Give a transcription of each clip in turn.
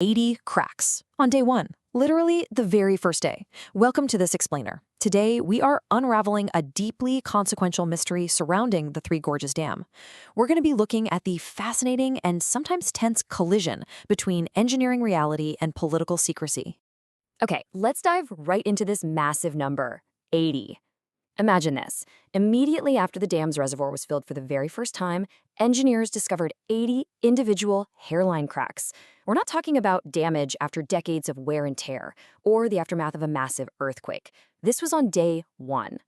80 cracks on day one, literally the very first day. Welcome to this explainer. Today, we are unraveling a deeply consequential mystery surrounding the Three Gorges Dam. We're going to be looking at the fascinating and sometimes tense collision between engineering reality and political secrecy. Okay, let's dive right into this massive number, 80. Imagine this. Immediately after the dam's reservoir was filled for the very first time, engineers discovered 80 individual hairline cracks. We're not talking about damage after decades of wear and tear, or the aftermath of a massive earthquake. This was on day one.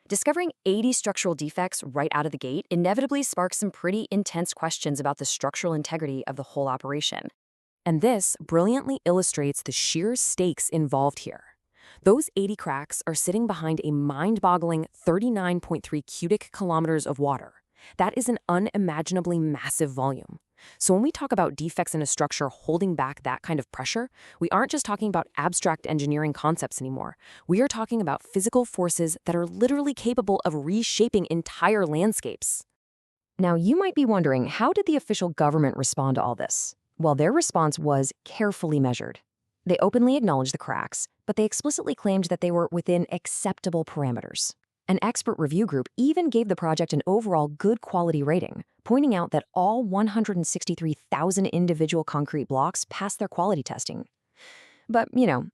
Discovering 80 structural defects right out of the gate inevitably sparks some pretty intense questions about the structural integrity of the whole operation. And this brilliantly illustrates the sheer stakes involved here. Those 80 cracks are sitting behind a mind-boggling 39.3 cubic kilometers of water. That is an unimaginably massive volume. So when we talk about defects in a structure holding back that kind of pressure, we aren't just talking about abstract engineering concepts anymore. We are talking about physical forces that are literally capable of reshaping entire landscapes. Now, you might be wondering, how did the official government respond to all this? Well, their response was carefully measured. They openly acknowledged the cracks, but they explicitly claimed that they were within acceptable parameters. An expert review group even gave the project an overall good quality rating, pointing out that all 163,000 individual concrete blocks passed their quality testing. But,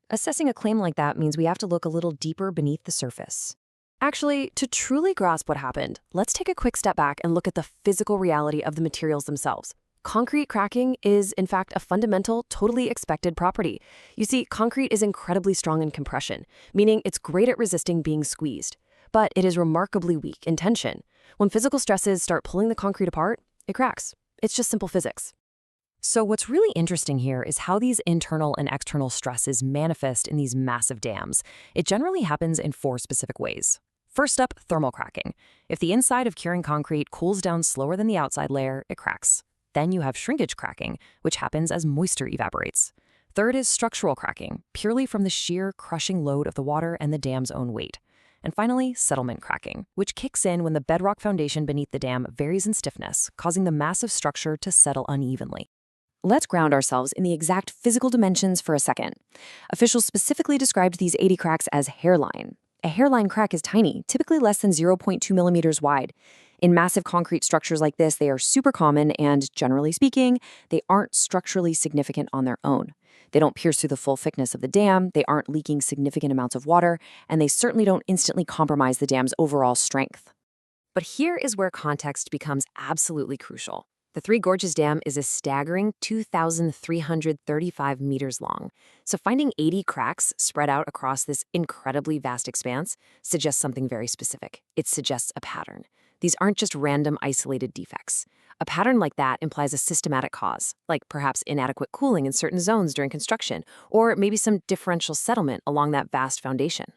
assessing a claim like that means we have to look a little deeper beneath the surface. Actually, to truly grasp what happened, let's take a quick step back and look at the physical reality of the materials themselves. Concrete cracking is, in fact, a fundamental, totally expected property. You see, concrete is incredibly strong in compression, meaning it's great at resisting being squeezed. But it is remarkably weak in tension. When physical stresses start pulling the concrete apart, it cracks. It's just simple physics. So what's really interesting here is how these internal and external stresses manifest in these massive dams. It generally happens in four specific ways. First up, thermal cracking. If the inside of curing concrete cools down slower than the outside layer, it cracks. Then you have shrinkage cracking, which happens as moisture evaporates. Third is structural cracking, purely from the sheer crushing load of the water and the dam's own weight. And finally, settlement cracking, which kicks in when the bedrock foundation beneath the dam varies in stiffness, causing the massive structure to settle unevenly. Let's ground ourselves in the exact physical dimensions for a second. Officials specifically described these 80 cracks as hairline. A hairline crack is tiny, typically less than 0.2 millimeters wide. In massive concrete structures like this, they are super common and, generally speaking, they aren't structurally significant on their own. They don't pierce through the full thickness of the dam, they aren't leaking significant amounts of water, and they certainly don't instantly compromise the dam's overall strength. But here is where context becomes absolutely crucial. The Three Gorges Dam is a staggering 2,335 meters long, so finding 80 cracks spread out across this incredibly vast expanse suggests something very specific. It suggests a pattern. These aren't just random isolated defects. A pattern like that implies a systematic cause, like perhaps inadequate cooling in certain zones during construction, or maybe some differential settlement along that vast foundation.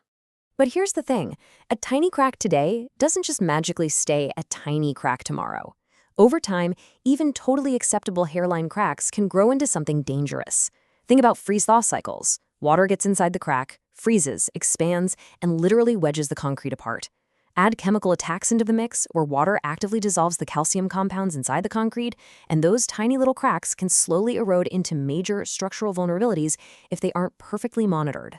But here's the thing, a tiny crack today doesn't just magically stay a tiny crack tomorrow. Over time, even totally acceptable hairline cracks can grow into something dangerous. Think about freeze-thaw cycles. Water gets inside the crack, freezes, expands, and literally wedges the concrete apart. Add chemical attacks into the mix, where water actively dissolves the calcium compounds inside the concrete, and those tiny little cracks can slowly erode into major structural vulnerabilities if they aren't perfectly monitored.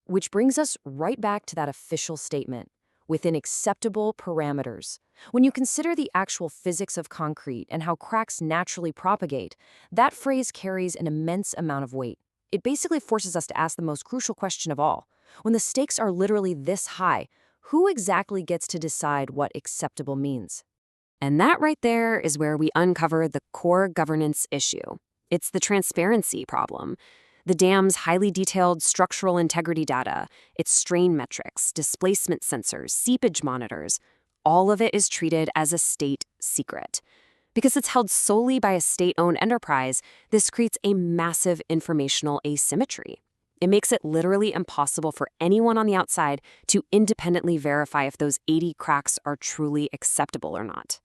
Which brings us right back to that official statement, within acceptable parameters. When you consider the actual physics of concrete and how cracks naturally propagate, that phrase carries an immense amount of weight. It basically forces us to ask the most crucial question of all. When the stakes are literally this high, who exactly gets to decide what acceptable means? And that right there is where we uncover the core governance issue. It's the transparency problem. The dam's highly detailed structural integrity data, its strain metrics, displacement sensors, seepage monitors, all of it is treated as a state secret. Because it's held solely by a state-owned enterprise, this creates a massive informational asymmetry. It makes it literally impossible for anyone on the outside to independently verify if those 80 cracks are truly acceptable or not.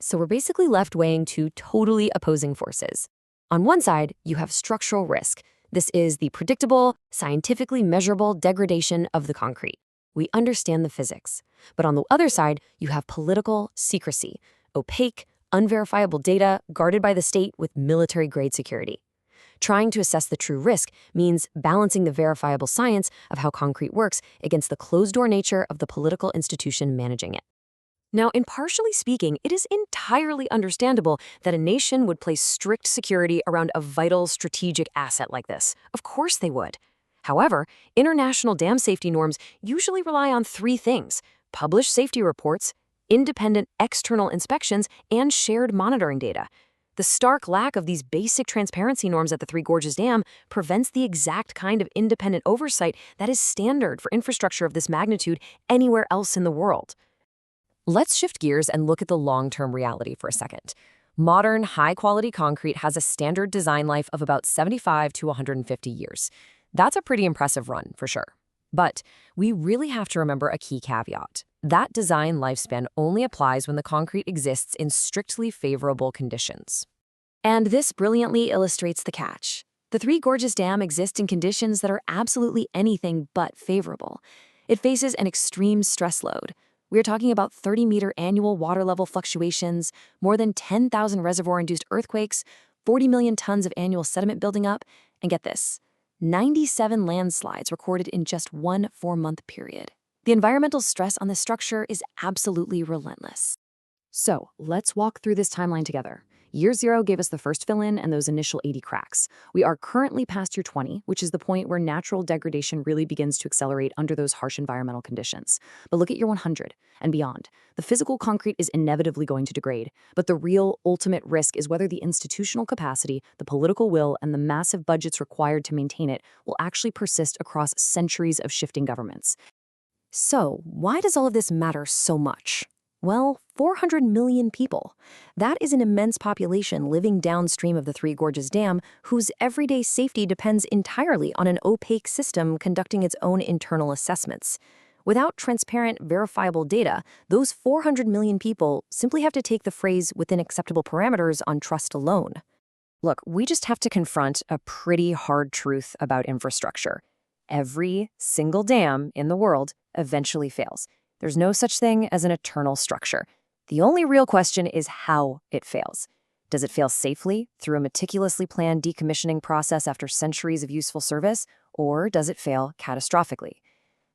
So we're basically left weighing two totally opposing forces. On one side, you have structural risk. This is the predictable, scientifically measurable degradation of the concrete. We understand the physics. But on the other side, you have political secrecy, opaque, unverifiable data guarded by the state with military-grade security. Trying to assess the true risk means balancing the verifiable science of how concrete works against the closed-door nature of the political institution managing it. Now, impartially speaking, it is entirely understandable that a nation would place strict security around a vital strategic asset like this. Of course they would. However, international dam safety norms usually rely on three things: published safety reports, independent external inspections, and shared monitoring data. The stark lack of these basic transparency norms at the Three Gorges Dam prevents the exact kind of independent oversight that is standard for infrastructure of this magnitude anywhere else in the world. Let's shift gears and look at the long-term reality for a second. Modern, high-quality concrete has a standard design life of about 75 to 150 years. That's a pretty impressive run, for sure. But we really have to remember a key caveat. That design lifespan only applies when the concrete exists in strictly favorable conditions. And this brilliantly illustrates the catch. The Three Gorges Dam exists in conditions that are absolutely anything but favorable. It faces an extreme stress load. We're talking about 30-meter annual water level fluctuations, more than 10,000 reservoir-induced earthquakes, 40 million tons of annual sediment building up, and get this, 97 landslides recorded in just one 4-month period. The environmental stress on this structure is absolutely relentless. So, let's walk through this timeline together. Year 0 gave us the first fill-in and those initial 80 cracks. We are currently past year 20, which is the point where natural degradation really begins to accelerate under those harsh environmental conditions. But look at year 100 and beyond. The physical concrete is inevitably going to degrade, but the real ultimate risk is whether the institutional capacity, the political will, and the massive budgets required to maintain it will actually persist across centuries of shifting governments. So, why does all of this matter so much? Well, 400 million people. That is an immense population living downstream of the Three Gorges Dam whose everyday safety depends entirely on an opaque system conducting its own internal assessments. Without transparent, verifiable data, those 400 million people simply have to take the phrase within acceptable parameters on trust alone. Look, we just have to confront a pretty hard truth about infrastructure. Every single dam in the world eventually fails. There's no such thing as an eternal structure. The only real question is how it fails. Does it fail safely through a meticulously planned decommissioning process after centuries of useful service, or does it fail catastrophically?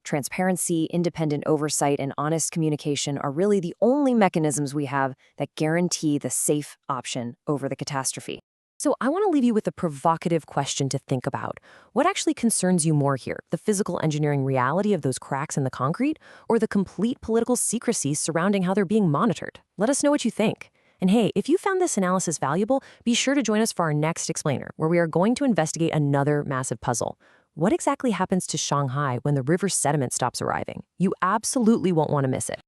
Transparency, independent oversight, and honest communication are really the only mechanisms we have that guarantee the safe option over the catastrophe. So I want to leave you with a provocative question to think about. What actually concerns you more here, the physical engineering reality of those cracks in the concrete, or the complete political secrecy surrounding how they're being monitored? Let us know what you think. And hey, if you found this analysis valuable, be sure to join us for our next Explainer, where we are going to investigate another massive puzzle. What exactly happens to Shanghai when the river sediment stops arriving? You absolutely won't want to miss it.